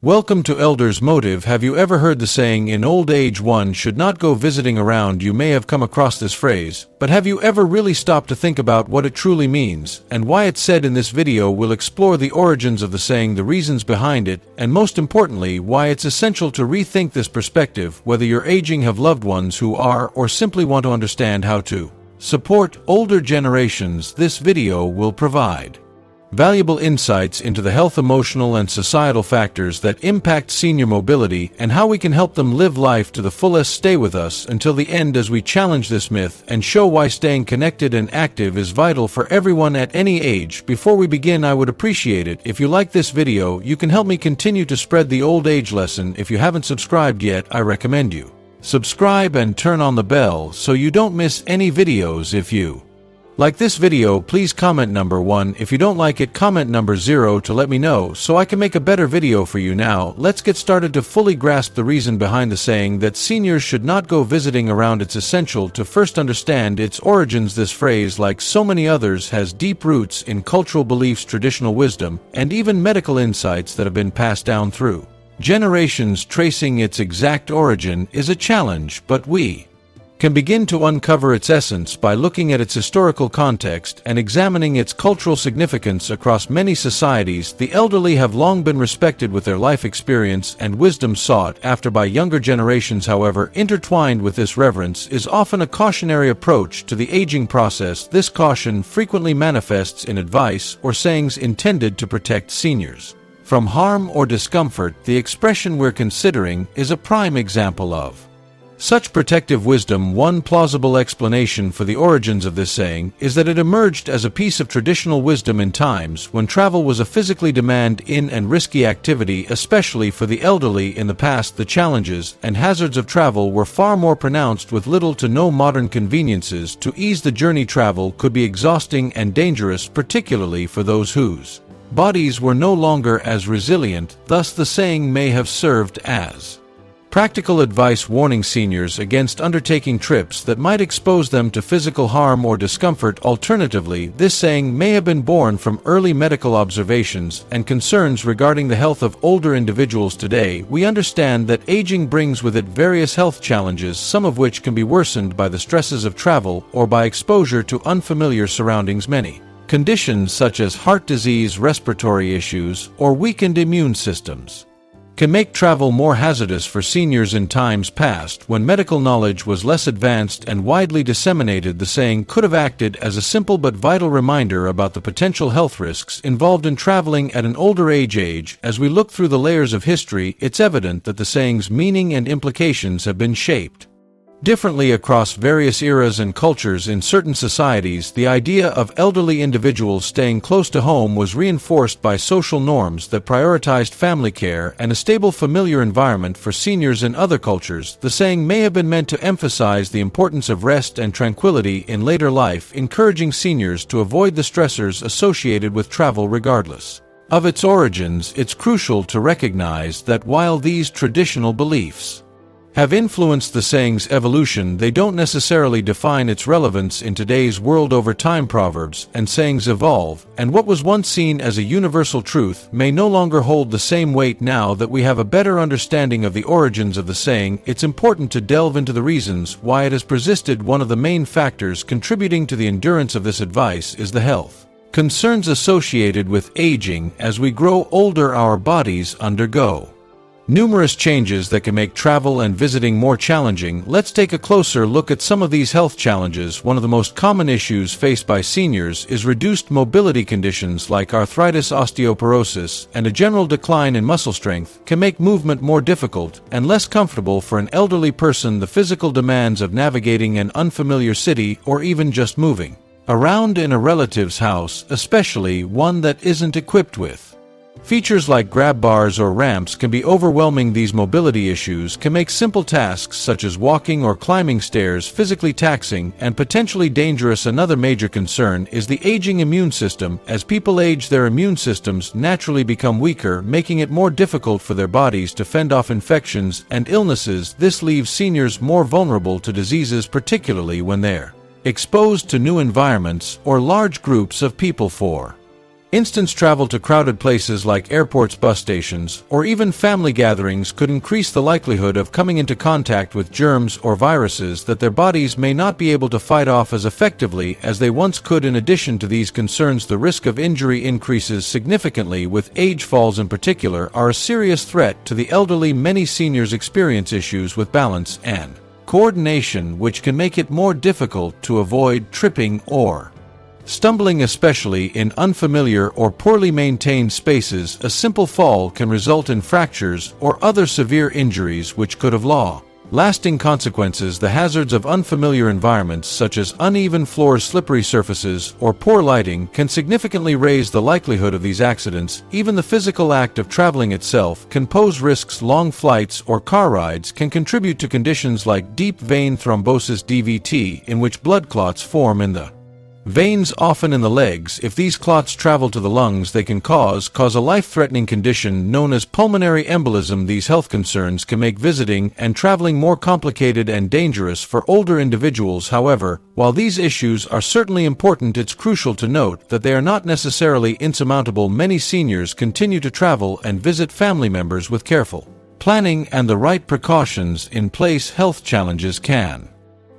Welcome to Elder's Motive. Have you ever heard the saying, in old age one should not go visiting around? You may have come across this phrase, but have you ever really stopped to think about what it truly means, and why it's said? In this video we'll explore the origins of the saying, the reasons behind it, and most importantly, why it's essential to rethink this perspective, whether you're aging, have loved ones who are, or simply want to understand how to support older generations. This video will provide valuable insights into the health, emotional, and societal factors that impact senior mobility and how we can help them live life to the fullest. Stay with us until the end as we challenge this myth and show why staying connected and active is vital for everyone at any age. Before we begin, I would appreciate it if you like this video. You can help me continue to spread the old age lesson. If you haven't subscribed yet, I recommend you subscribe and turn on the bell so you don't miss any videos. If you like this video, please comment number 1. If you don't like it, comment number 0 to let me know so I can make a better video for you. Now, let's get started. To fully grasp the reason behind the saying that seniors should not go visiting around, it's essential to first understand its origins. This phrase, like so many others, has deep roots in cultural beliefs, traditional wisdom, and even medical insights that have been passed down through generations. Tracing its exact origin is a challenge, but we can begin to uncover its essence by looking at its historical context and examining its cultural significance across many societies. The elderly have long been respected with their life experience and wisdom sought after by younger generations. However, intertwined with this reverence is often a cautionary approach to the aging process. This caution frequently manifests in advice or sayings intended to protect seniors from harm or discomfort. The expression we're considering is a prime example of such protective wisdom. One plausible explanation for the origins of this saying is that it emerged as a piece of traditional wisdom in times when travel was a physically demanding and risky activity, especially for the elderly. In the past, the challenges and hazards of travel were far more pronounced, with little to no modern conveniences to ease the journey. Travel could be exhausting and dangerous, particularly for those whose bodies were no longer as resilient. Thus, the saying may have served as practical advice, warning seniors against undertaking trips that might expose them to physical harm or discomfort. Alternatively, this saying may have been born from early medical observations and concerns regarding the health of older individuals. Today, we understand that aging brings with it various health challenges, some of which can be worsened by the stresses of travel or by exposure to unfamiliar surroundings. Many conditions such as heart disease, respiratory issues, or weakened immune systems can make travel more hazardous for seniors. In times past, when medical knowledge was less advanced and widely disseminated, the saying could have acted as a simple but vital reminder about the potential health risks involved in traveling at an older age. As we look through the layers of history, it's evident that the saying's meaning and implications have been shaped differently across various eras and cultures. In certain societies, the idea of elderly individuals staying close to home was reinforced by social norms that prioritized family care and a stable familiar environment for seniors. In other cultures, the saying may have been meant to emphasize the importance of rest and tranquility in later life, encouraging seniors to avoid the stressors associated with travel. Regardless of its origins, it's crucial to recognize that while these traditional beliefs have influenced the saying's evolution, they don't necessarily define its relevance in today's world. Over time, proverbs and sayings evolve, and what was once seen as a universal truth may no longer hold the same weight. Now that we have a better understanding of the origins of the saying, it's important to delve into the reasons why it has persisted. One of the main factors contributing to the endurance of this advice is the health concerns associated with aging. As we grow older, our bodies undergo numerous changes that can make travel and visiting more challenging. Let's take a closer look at some of these health challenges. One of the most common issues faced by seniors is reduced mobility. Conditions like arthritis, osteoporosis, and a general decline in muscle strength can make movement more difficult and less comfortable for an elderly person. The physical demands of navigating an unfamiliar city or even just moving around in a relative's house, especially one that isn't equipped with features like grab bars or ramps, can be overwhelming. These mobility issues can make simple tasks such as walking or climbing stairs physically taxing and potentially dangerous. Another major concern is the aging immune system. As people age, their immune systems naturally become weaker, making it more difficult for their bodies to fend off infections and illnesses. This leaves seniors more vulnerable to diseases, particularly when they're exposed to new environments or large groups of people. For Instance travel to crowded places like airports, bus stations, or even family gatherings could increase the likelihood of coming into contact with germs or viruses that their bodies may not be able to fight off as effectively as they once could. In addition to these concerns, the risk of injury increases significantly, with age falls in particular are a serious threat to the elderly. Many seniors experience issues with balance and coordination, which can make it more difficult to avoid tripping or stumbling, especially in unfamiliar or poorly maintained spaces. A simple fall can result in fractures or other severe injuries which could have lasting consequences. The hazards of unfamiliar environments, such as uneven floors, slippery surfaces, or poor lighting, can significantly raise the likelihood of these accidents. Even the physical act of traveling itself can pose risks. Long flights or car rides can contribute to conditions like deep vein thrombosis (DVT), in which blood clots form in the veins, often in the legs. If these clots travel to the lungs, they can cause a life-threatening condition known as pulmonary embolism. These health concerns can make visiting and traveling more complicated and dangerous for older individuals. However, while these issues are certainly important, it's crucial to note that they are not necessarily insurmountable. Many seniors continue to travel and visit family members with careful planning and the right precautions in place. Health challenges can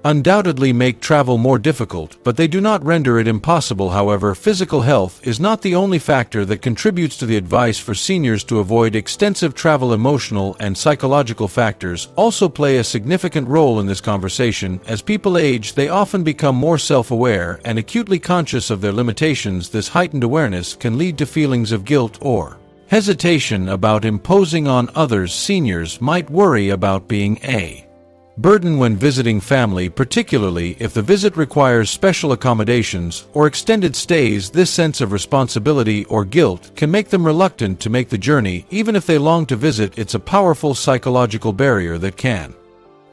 undoubtedly make travel more difficult, but they do not render it impossible. However, physical health is not the only factor that contributes to the advice for seniors to avoid extensive travel. Emotional and psychological factors also play a significant role in this conversation. As people age, they often become more self-aware and acutely conscious of their limitations. This heightened awareness can lead to feelings of guilt or hesitation about imposing on others. Seniors might worry about being a burden when visiting family, particularly if the visit requires special accommodations or extended stays. This sense of responsibility or guilt can make them reluctant to make the journey, even if they long to visit. It's a powerful psychological barrier that can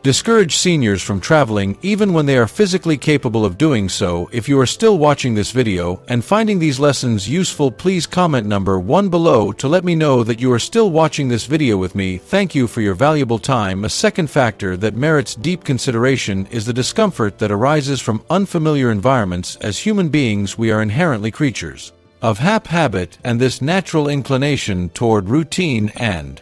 discourage seniors from traveling even when they are physically capable of doing so. If you are still watching this video and finding these lessons useful, please comment number 1 below to let me know that you are still watching this video with me. Thank you for your valuable time. A second factor that merits deep consideration is the discomfort that arises from unfamiliar environments. As human beings, we are inherently creatures of habit, and this natural inclination toward routine and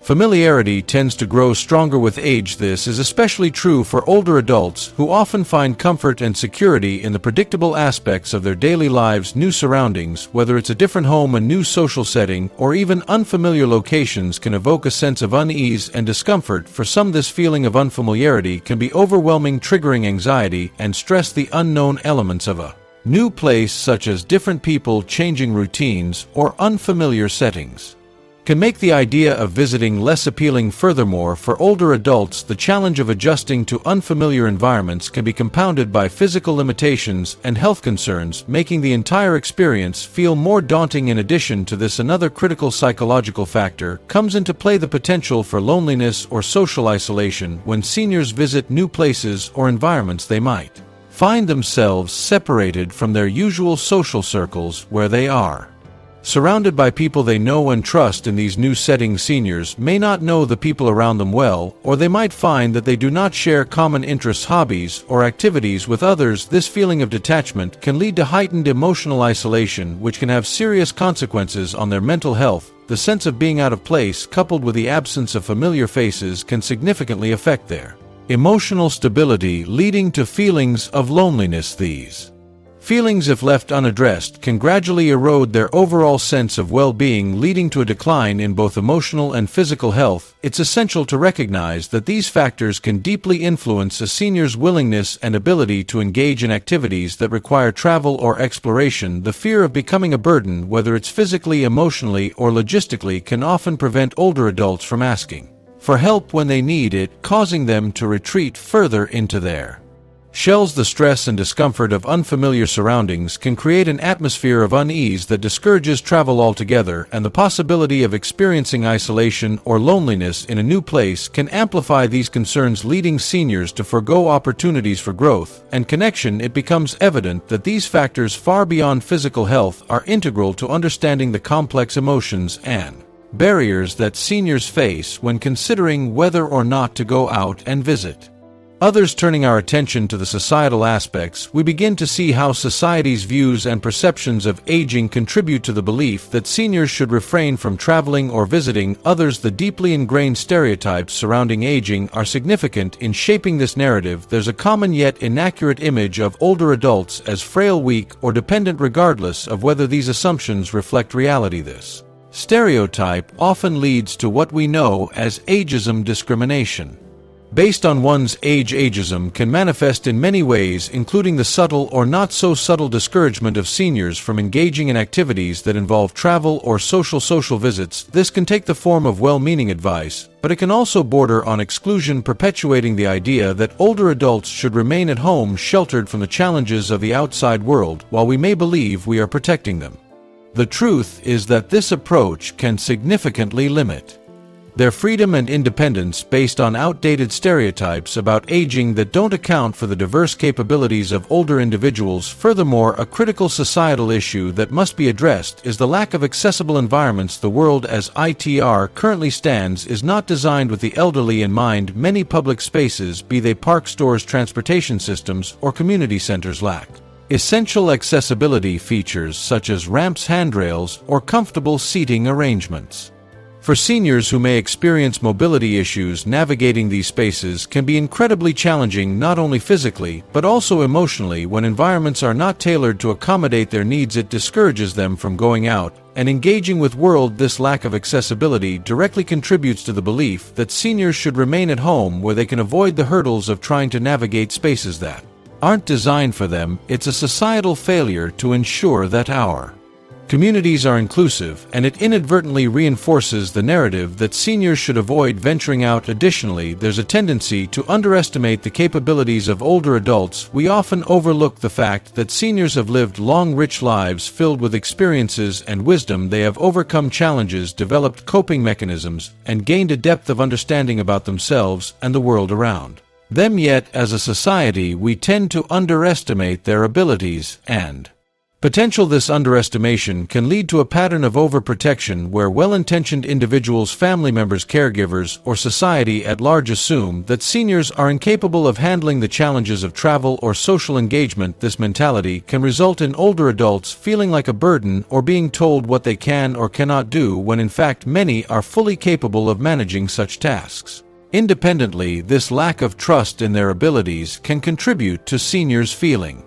familiarity tends to grow stronger with age. This is especially true for older adults, who often find comfort and security in the predictable aspects of their daily lives. New surroundings, whether it's a different home, a new social setting, or even unfamiliar locations, can evoke a sense of unease and discomfort. For some, this feeling of unfamiliarity can be overwhelming, triggering anxiety and stress. The unknown elements of a new place, such as different people, changing routines, or unfamiliar settings, can make the idea of visiting less appealing. Furthermore, for older adults, the challenge of adjusting to unfamiliar environments can be compounded by physical limitations and health concerns, making the entire experience feel more daunting. In addition to this, another critical psychological factor comes into play: the potential for loneliness or social isolation. When seniors visit new places or environments, they might find themselves separated from their usual social circles, where they are surrounded by people they know and trust. In these new settings, seniors may not know the people around them well, or they might find that they do not share common interests, hobbies, or activities with others. This feeling of detachment can lead to heightened emotional isolation, which can have serious consequences on their mental health. The sense of being out of place, coupled with the absence of familiar faces, can significantly affect their emotional stability, leading to feelings of loneliness. These feelings, if left unaddressed, can gradually erode their overall sense of well-being, leading to a decline in both emotional and physical health. It's essential to recognize that these factors can deeply influence a senior's willingness and ability to engage in activities that require travel or exploration. The fear of becoming a burden, whether it's physically, emotionally, or logistically, can often prevent older adults from asking for help when they need it, causing them to retreat further into their shells. The stress and discomfort of unfamiliar surroundings can create an atmosphere of unease that discourages travel altogether, and the possibility of experiencing isolation or loneliness in a new place can amplify these concerns, leading seniors to forego opportunities for growth and connection. It becomes evident that these factors, far beyond physical health, are integral to understanding the complex emotions and barriers that seniors face when considering whether or not to go out and visit Others turning our attention to the societal aspects, we begin to see how society's views and perceptions of aging contribute to the belief that seniors should refrain from traveling or visiting others. The deeply ingrained stereotypes surrounding aging are significant in shaping this narrative. There's a common yet inaccurate image of older adults as frail, weak, or dependent, regardless of whether these assumptions reflect reality. This stereotype often leads to what we know as ageism discrimination. Based on one's age, ageism can manifest in many ways, including the subtle or not-so-subtle discouragement of seniors from engaging in activities that involve travel or social visits. This can take the form of well-meaning advice, but it can also border on exclusion, perpetuating the idea that older adults should remain at home, sheltered from the challenges of the outside world, while we may believe we are protecting them. The truth is that this approach can significantly limit their freedom and independence based on outdated stereotypes about aging that don't account for the diverse capabilities of older individuals. Furthermore, a critical societal issue that must be addressed is the lack of accessible environments. The world as it currently stands is not designed with the elderly in mind. Many public spaces, be they park, stores, transportation systems, or community centers, lack essential accessibility features such as ramps, handrails, or comfortable seating arrangements. For seniors who may experience mobility issues, navigating these spaces can be incredibly challenging, not only physically, but also emotionally. When environments are not tailored to accommodate their needs, it discourages them from going out and engaging with world. This lack of accessibility directly contributes to the belief that seniors should remain at home, where they can avoid the hurdles of trying to navigate spaces that aren't designed for them. It's a societal failure to ensure that our communities are inclusive, and it inadvertently reinforces the narrative that seniors should avoid venturing out. Additionally, there's a tendency to underestimate the capabilities of older adults. We often overlook the fact that seniors have lived long, rich lives filled with experiences and wisdom. They have overcome challenges, developed coping mechanisms, and gained a depth of understanding about themselves and the world around them. Yet, as a society, we tend to underestimate their abilities and potential. This underestimation can lead to a pattern of overprotection where well-intentioned individuals, family members, caregivers, or society at large assume that seniors are incapable of handling the challenges of travel or social engagement. This mentality can result in older adults feeling like a burden or being told what they can or cannot do, when in fact many are fully capable of managing such tasks independently. This lack of trust in their abilities can contribute to seniors feeling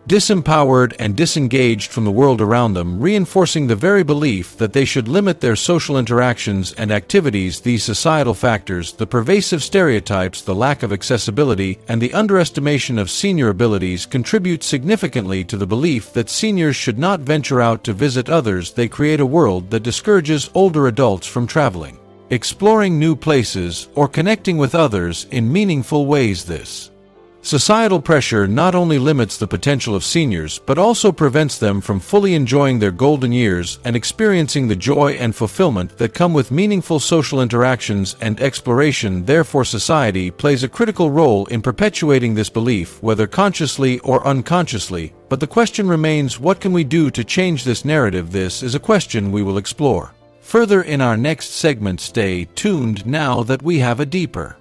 disempowered and disengaged from the world around them, reinforcing the very belief that they should limit their social interactions and activities. These societal factors, the pervasive stereotypes, the lack of accessibility, and the underestimation of senior abilities, contribute significantly to the belief that seniors should not venture out to visit others. They create a world that discourages older adults from traveling, exploring new places, or connecting with others in meaningful ways. This societal pressure not only limits the potential of seniors, but also prevents them from fully enjoying their golden years and experiencing the joy and fulfillment that come with meaningful social interactions and exploration. Therefore, society plays a critical role in perpetuating this belief, whether consciously or unconsciously. But the question remains, what can we do to change this narrative? This is a question we will explore further in our next segment. Stay tuned now that we have a deeper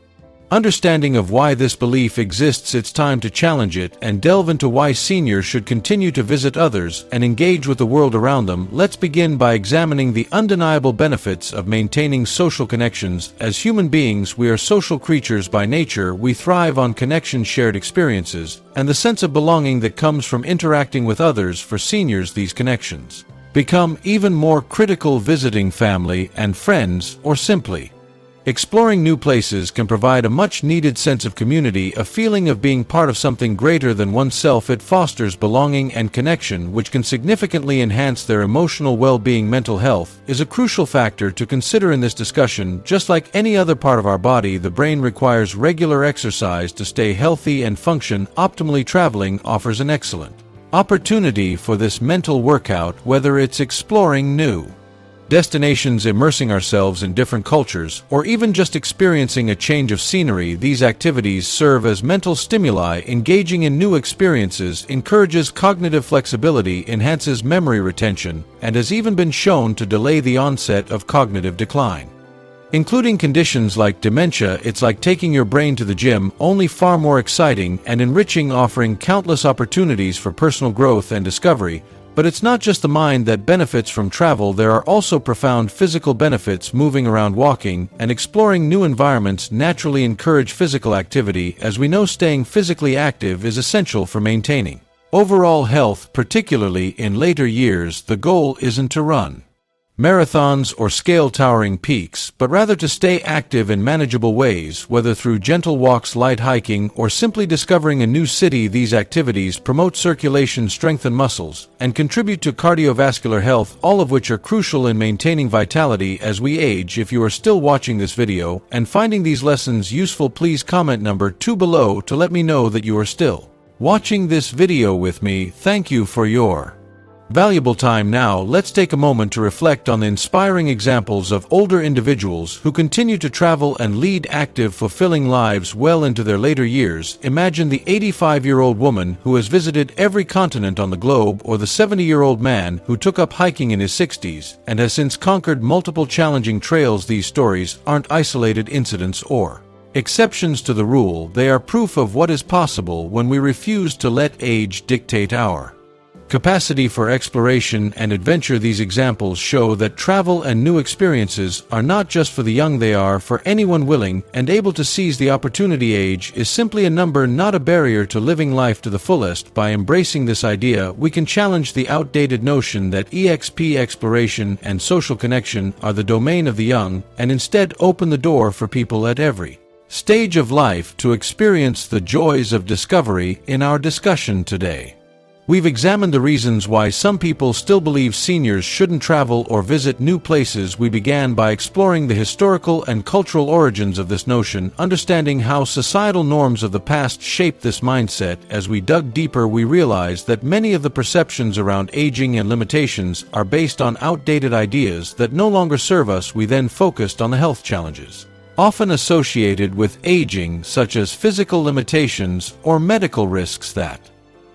understanding of why this belief exists. It's time to challenge it and delve into why seniors should continue to visit others and engage with the world around them. Let's begin by examining the undeniable benefits of maintaining social connections. As human beings, we are social creatures by nature. We thrive on connection, shared experiences, and the sense of belonging that comes from interacting with others. For seniors, these connections become even more critical. Visiting family and friends, or simply exploring new places, can provide a much-needed sense of community, a feeling of being part of something greater than oneself. It fosters belonging and connection, which can significantly enhance their emotional well-being. Mental health is a crucial factor to consider in this discussion. Just like any other part of our body, the brain requires regular exercise to stay healthy and function optimally. Traveling offers an excellent opportunity for this mental workout, whether it's exploring new destinations, immersing ourselves in different cultures, or even just experiencing a change of scenery. These activities serve as mental stimuli. Engaging in new experiences encourages cognitive flexibility, enhances memory retention, and has even been shown to delay the onset of cognitive decline. Including conditions like dementia, it's like taking your brain to the gym, only far more exciting and enriching, offering countless opportunities for personal growth and discovery. But it's not just the mind that benefits from travel, there are also profound physical benefits. Moving around, walking, and exploring new environments naturally encourage physical activity, as we know staying physically active is essential for maintaining overall health, particularly in later years. The goal isn't to run marathons or scale towering peaks, but rather to stay active in manageable ways, whether through gentle walks, light hiking, or simply discovering a new city. These activities promote circulation, strengthen muscles, and contribute to cardiovascular health, all of which are crucial in maintaining vitality as we age. If you are still watching this video and finding these lessons useful, please comment number 2 below to let me know that you are still watching this video with me. Thank you for your valuable time. Now, let's take a moment to reflect on the inspiring examples of older individuals who continue to travel and lead active, fulfilling lives well into their later years. Imagine the 85-year-old woman who has visited every continent on the globe, or the 70-year-old man who took up hiking in his 60s and has since conquered multiple challenging trails. These stories aren't isolated incidents or exceptions to the rule. They are proof of what is possible when we refuse to let age dictate our capacity for exploration and adventure. These examples show that travel and new experiences are not just for the young, they are for anyone willing and able to seize the opportunity. Age is simply a number, not a barrier to living life to the fullest. By embracing this idea, we can challenge the outdated notion that exploration and social connection are the domain of the young, and instead open the door for people at every stage of life to experience the joys of discovery. In our discussion today, we've examined the reasons why some people still believe seniors shouldn't travel or visit new places. We began by exploring the historical and cultural origins of this notion, understanding how societal norms of the past shaped this mindset. As we dug deeper, we realized that many of the perceptions around aging and limitations are based on outdated ideas that no longer serve us. We then focused on the health challenges often associated with aging, such as physical limitations or medical risks that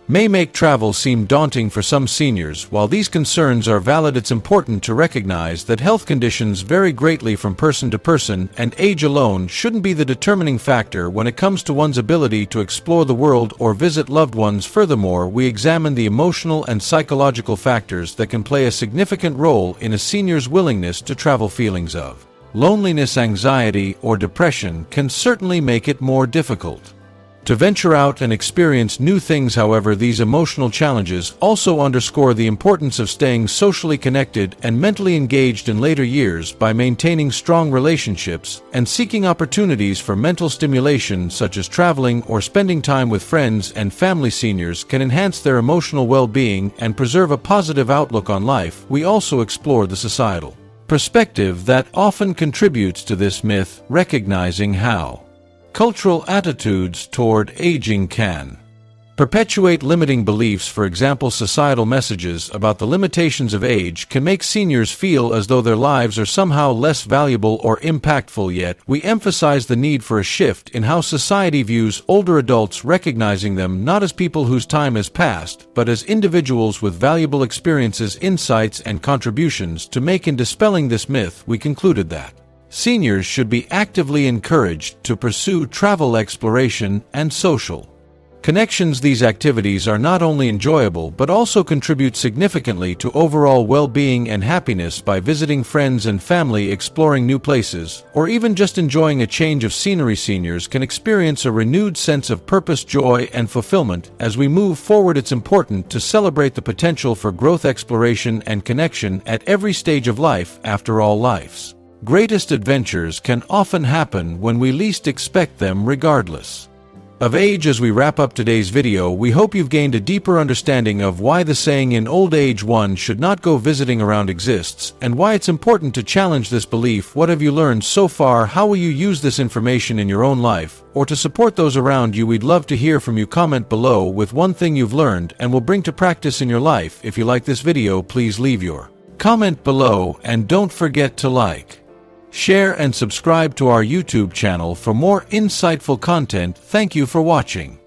may make travel seem daunting for some seniors. While these concerns are valid, it's important to recognize that health conditions vary greatly from person to person, and age alone shouldn't be the determining factor when it comes to one's ability to explore the world or visit loved ones. Furthermore, we examine the emotional and psychological factors that can play a significant role in a senior's willingness to travel. Feelings of loneliness, anxiety, or depression can certainly make it more difficult to venture out and experience new things. However, these emotional challenges also underscore the importance of staying socially connected and mentally engaged in later years. By maintaining strong relationships and seeking opportunities for mental stimulation, such as traveling or spending time with friends and family, seniors can enhance their emotional well-being and preserve a positive outlook on life. We also explore the societal perspective that often contributes to this myth, recognizing how cultural attitudes toward aging can perpetuate limiting beliefs. For example, societal messages about the limitations of age can make seniors feel as though their lives are somehow less valuable or impactful. Yet, we emphasize the need for a shift in how society views older adults, recognizing them not as people whose time has passed, but as individuals with valuable experiences, insights, and contributions to make. In dispelling this myth, we concluded that seniors should be actively encouraged to pursue travel, exploration, and social connections. These activities are not only enjoyable but also contribute significantly to overall well-being and happiness. By visiting friends and family, exploring new places, or even just enjoying a change of scenery, seniors can experience a renewed sense of purpose, joy, and fulfillment. As we move forward, it's important to celebrate the potential for growth, exploration, and connection at every stage of life. After all, life's greatest adventures can often happen when we least expect them, regardless of age. As we wrap up today's video, we hope you've gained a deeper understanding of why the saying "in old age one should not go visiting around" exists, and why it's important to challenge this belief. What have you learned so far? How will you use this information in your own life, or to support those around you? We'd love to hear from you. Comment below with one thing you've learned and will bring to practice in your life. If you like this video, please leave your comment below, and don't forget to like, share, and subscribe to our YouTube channel for more insightful content. Thank you for watching.